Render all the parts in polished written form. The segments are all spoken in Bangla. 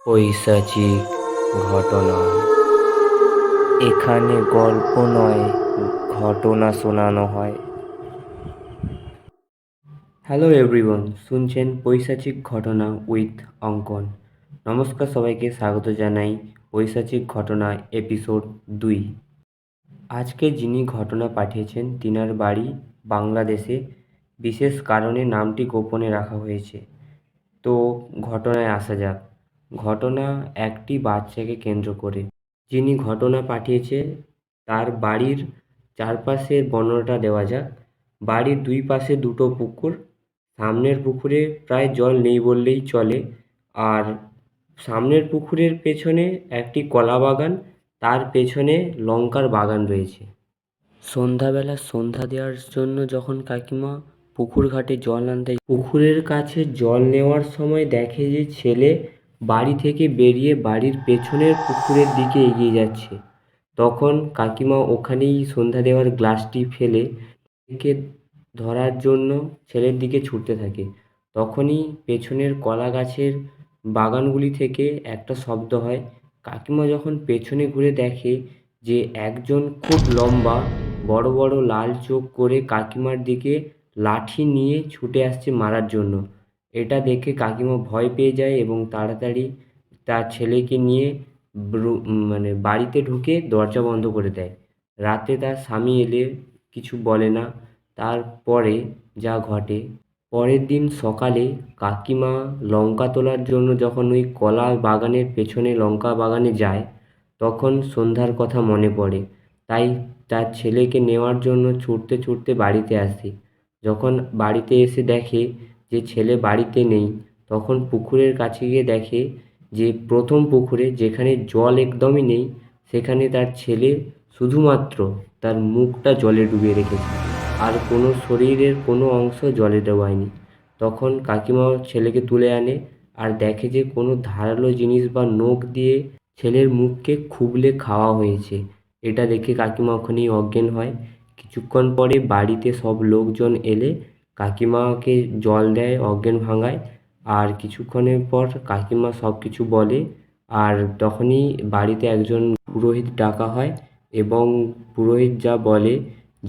পৈশাচিক ঘটনা। এখানে গল্প নয়, ঘটনা শোনানো হয়। হ্যালো এভরিওয়ান, শুনছেন পৈশাচিক ঘটনা উইথ অঙ্কন। নমস্কার, সবাইকে স্বাগত জানাই পৈশাচিক ঘটনা এপিসোড 2। আজকে যিনি ঘটনা পাঠিয়েছেন তিনার বাড়ি বাংলাদেশে, বিশেষ কারণে নামটি গোপনে রাখা হয়েছে। তো ঘটনায় আসা যাক। ঘটনা একটি বাচ্চাকে কেন্দ্র করে। যিনি ঘটনা পাঠিয়েছে তার বাড়ির চারপাশের বর্ণনাটা দেওয়া যাক। বাড়ির দুই পাশে দুটো পুকুর। সামনের পুকুরে প্রায় জল নেই বললেই চলে। আর সামনের পুকুরের পেছনে একটি কলা বাগান, তার পেছনে লঙ্কার বাগান রয়েছে। সন্ধ্যাবেলা সন্ধ্যা দেওয়ার জন্য যখন কাকিমা পুকুর ঘাটে জল আনতে পুকুরের কাছে জল নেওয়ার সময় দেখে যে ছেলে বাড়ি থেকে বেরিয়ে বাড়ির পেছনের পুকুরের দিকে এগিয়ে যাচ্ছে। তখন কাকিমা ওখানেই সন্ধ্যা দেওয়ার গ্লাসটি ফেলে ছেলেকে ধরার জন্য ছেলের দিকে ছুটতে থাকে। তখনই পেছনের কলা গাছের বাগানগুলি থেকে একটা শব্দ হয়। কাকিমা যখন পেছনে ঘুরে দেখে যে একজন খুব লম্বা, বড় বড় লাল চোখ করে কাকিমার দিকে লাঠি নিয়ে ছুটে আসছে মারার জন্য। এটা দেখে কাকিমা ভয় পেয়ে যায় এবং তাড়াতাড়ি তার ছেলেকে নিয়ে বাড়িতে ঢুকে দরজা বন্ধ করে দেয়। রাতে তার স্বামী এলে কিছু বলে না। তারপরে যা ঘটে, পরের দিন সকালে কাকিমা লঙ্কা তোলার জন্য যখন ওই কলা বাগানের পেছনে লঙ্কা বাগানে যায়, তখন সন্ধ্যার কথা মনে পড়ে। তাই তার ছেলেকে নেওয়ার জন্য ছুটতে ছুটতে বাড়িতে আসে। যখন বাড়িতে এসে দেখে যে ছেলে বাড়িতে নেই, তখন পুকুরের কাছে গিয়ে দেখে যে প্রথম পুকুরে যেখানে জল একদমই নেই, সেখানে তার ছেলে শুধুমাত্র তার মুখটা জলে ডুবিয়ে রেখেছে, আর কোনো শরীরের কোনো অংশ জলে ডোবায়নি। তখন কাকিমা ছেলেকে তুলে আনে আর দেখে যে কোনো ধারালো জিনিস বা নখ দিয়ে ছেলের মুখকে খুবলে খাওয়া হয়েছে। এটা দেখে কাকিমা ওখানেই অজ্ঞান হয়। কিছুক্ষণ পরে বাড়িতে সব লোকজন এলে কাকিমাকে জল দেয়, অজ্ঞান ভাঙায়। আর কিছুক্ষণের পর কাকিমা সব কিছু বলে। আর তখনই বাড়িতে একজন পুরোহিত ডাকা হয় এবং পুরোহিত যা বলে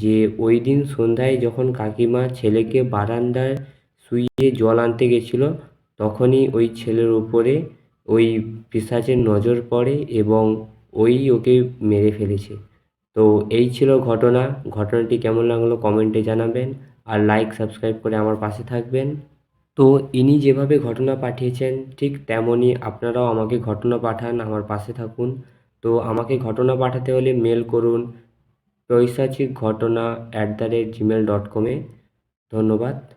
যে ওই দিন সন্ধ্যায় যখন কাকিমা ছেলেকে বারান্দায় শুইয়ে জল আনতে গেছিল, তখনই ওই ছেলের উপরে ওই পিশাচের নজর পড়ে এবং ওকে মেরে ফেলেছে। তো এই ছিল ঘটনা। ঘটনাটি কেমন লাগলো কমেন্টে জানাবেন, আর লাইক সাবস্ক্রাইব করে আমার পাশে থাকবেন। তো ইনি যেভাবে ঘটনা পাঠিয়েছেন ঠিক তেমনই আপনারাও আমাকে ঘটনা পাঠান, আমার পাশে থাকুন। তো আমাকে ঘটনা পাঠাতে হলে মেল করুন পৈশাচিক ঘটনা@gmail.com-এ। ধন্যবাদ।